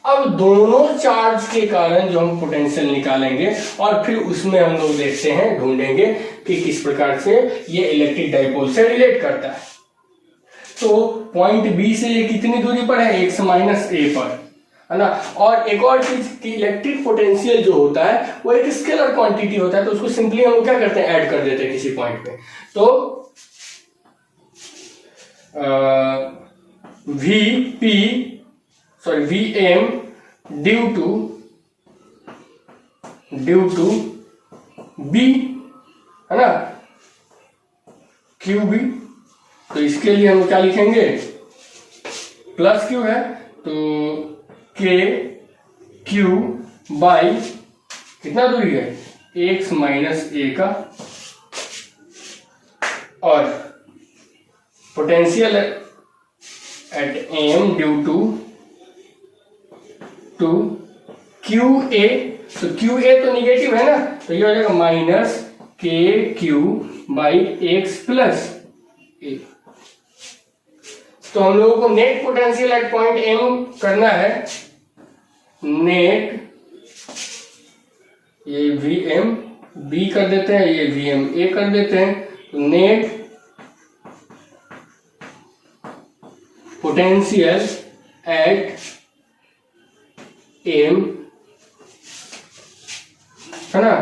अब दोनों चार्ज के कारण जो हम पोटेंशियल निकालेंगे और फिर उसमें हम लोग देखते हैं, ढूंढेंगे कि किस प्रकार से ये इलेक्ट्रिक डाइपोल से रिलेट करता है। तो पॉइंट B से ये कितनी दूरी पर है, x माइनस a पर, है ना। और एक और चीज कि इलेक्ट्रिक पोटेंशियल जो होता है वो एक स्केलर क्वांटिटी होता है, तो उसको सिंपली हम क्या करते हैं, ऐड कर देते हैं किसी पॉइंट पे। तो Vm ड्यू टू B, है ना, QB। तो इसके लिए हम क्या लिखेंगे, +q है तो KQ बाई कितना दूरी है, x माइनस a का, और potential at m due to QA। तो QA तो निगेटिव है ना, तो ये हो जाएगा -KQ by x plus a। तो हम लोगों को net potential at point M करना है। नेट, ये Vm B कर देते हैं, ये Vm A कर देते हैं। तो नेट पोटेंशियल एट M, है ना,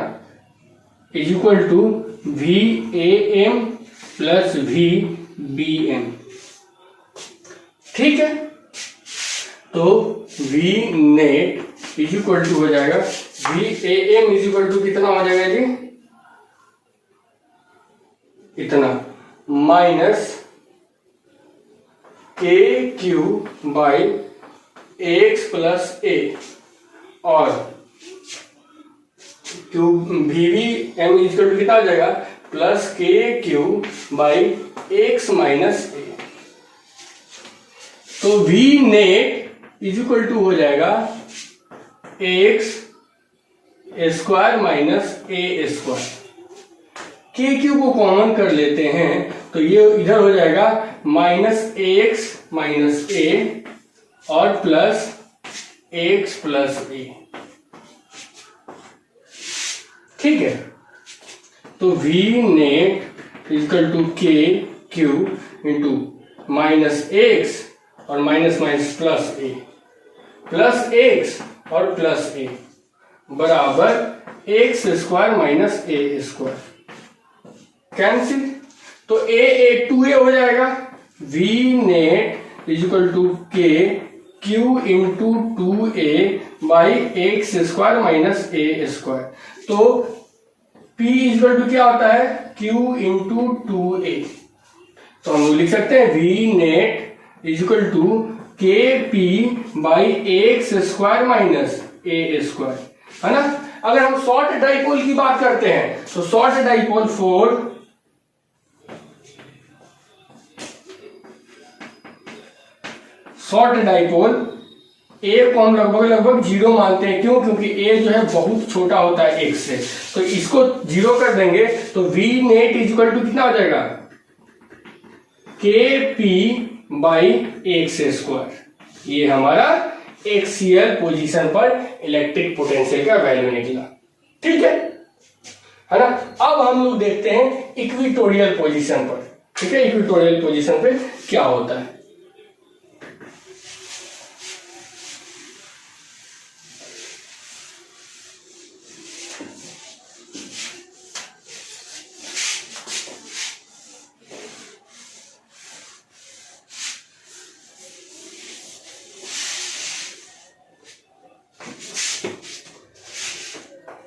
is equal to VAM plus VBM। ठीक है। तो V net is equal to हो जाएगा, VAM इज इक्वल टू कितना हो जाएगा जी, इतना, minus KQ by x plus a, और VBM इज इक्वल टू कितना हो जाएगा, +KQ by x minus a। तो V net is equal to हो जाएगा x square minus a square. KQ को कॉमन कर लेते हैं तो ये इधर हो जाएगा -ax माइनस a और प्लस x प्लस a। ठीक है। तो V net equal to KQ into -x और minus minus plus a, plus x और प्लस a बराबर x square minus a square, cancel. तो a 2a हो जाएगा। V net is equal to KQ into 2a by x square minus a square. तो P is equal to क्या होता है, Q into 2a। तो हम लिख सकते हैं V net is equal to KP by x square minus a square, है ना। अगर हम शॉर्ट डाइपोल की बात करते हैं तो शॉर्ट डाइपोल A को हम लगभग 0 मानते हैं। क्यों? क्योंकि A जो है बहुत छोटा होता है x से, तो इसको 0 कर देंगे तो V net is equal to कितना हो जाएगा, KP बाई एक्स स्क्वायर। ये हमारा एक्सियल पोजीशन पर इलेक्ट्रिक पोटेंशियल का वैल्यू निकला। ठीक है ना। अब हम लोग देखते हैं इक्वेटोरियल पोजीशन पर। ठीक है, इक्वेटोरियल पोजीशन पे क्या होता है।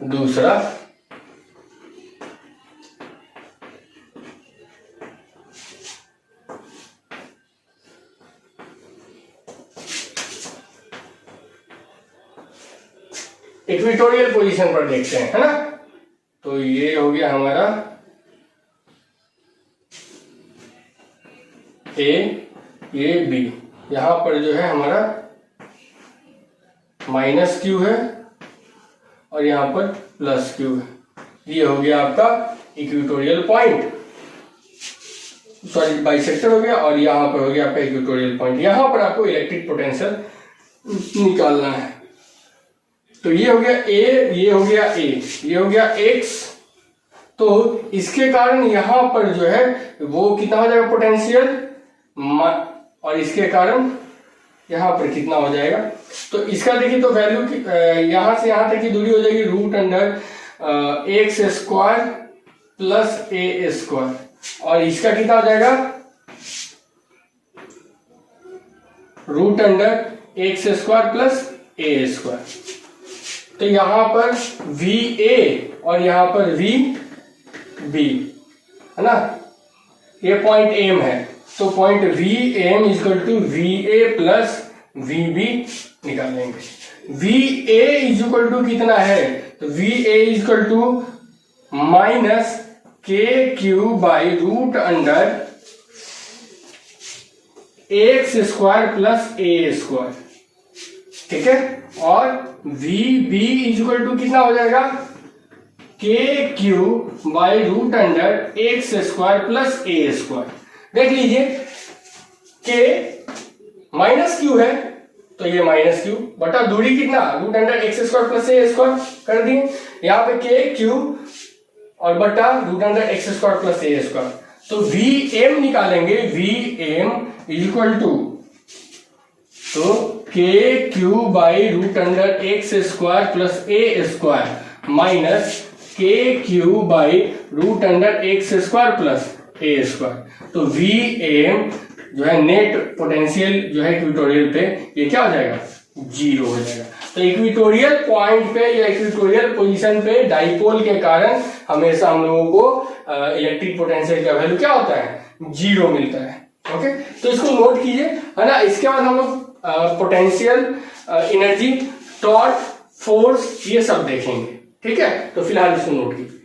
दूसरा इक्वेटोरियल पोजीशन पर देखते हैं, है ना। तो ये हो गया हमारा ए, ये बी, यहां पर जो है हमारा माइनस क्यू है और यहां पर प्लस क्यू है। ये हो गया आपका इक्वेटोरियल पॉइंट, सॉरी बाइसेक्टर हो गया, और यहां पर हो गया आपका इक्वेटोरियल पॉइंट। यहां पर आपको इलेक्ट्रिक पोटेंशियल निकालना है। तो ये हो गया ए, ये हो गया ए, ये हो गया एक्स। तो इसके कारण यहां पर जो है वो कितना हो जाएगा पोटेंशियल, और इसके कारण यहां पर कितना हो जाएगा। तो इसका देखिए तो वैल्यू यहां से यहां तक की दूरी हो जाएगी root under x square plus ए स्क्वायर, और इसका कितना हो जाएगा root under x square plus ए स्क्वायर। तो यहां पर वी ए और यहां पर वी बी, है ना, ये पॉइंट एम है। तो point V M equal to V A plus V B निकालेंगे। वी ए इजकल टू कितना है, तो V A equal to minus K Q by root under x square plus A square, ठीक है। और we B is equal to कितना हो जाएगा K Q by root under x square plus A square. देख लीजिए के माइनस क्यू है तो ये माइनस क्यू बटा दूरी कितना root under x square plus ए स्क्वायर कर दिए, यहाँ पे के क्यू और बटा root under x square plus ए स्क्वायर। तो वी एम निकालेंगे, वी एम इक्वल टू तो K Q by root under x square plus A square minus K Q by root under x square plus A square. तो V M जो है net potential जो है equatorial पे ये क्या हो जाएगा, जीरो हो जाएगा। तो इक्वेटोरियल पॉइंट पे या इक्वेटोरियल पोजीशन पे डाइपोल के कारण हमेशा हम लोगों को इलेक्ट्रिक पोटेंशियल का वैल्यू क्या होता है, जीरो मिलता है। ओके, तो इसको नोट कीजिए, है ना। इसके बाद हम लोग पोटेंशियल, एनर्जी, टॉर्क, फोर्स ये सब देखेंगे, ठीक है। तो फिलहाल इसको नोट कीजिए।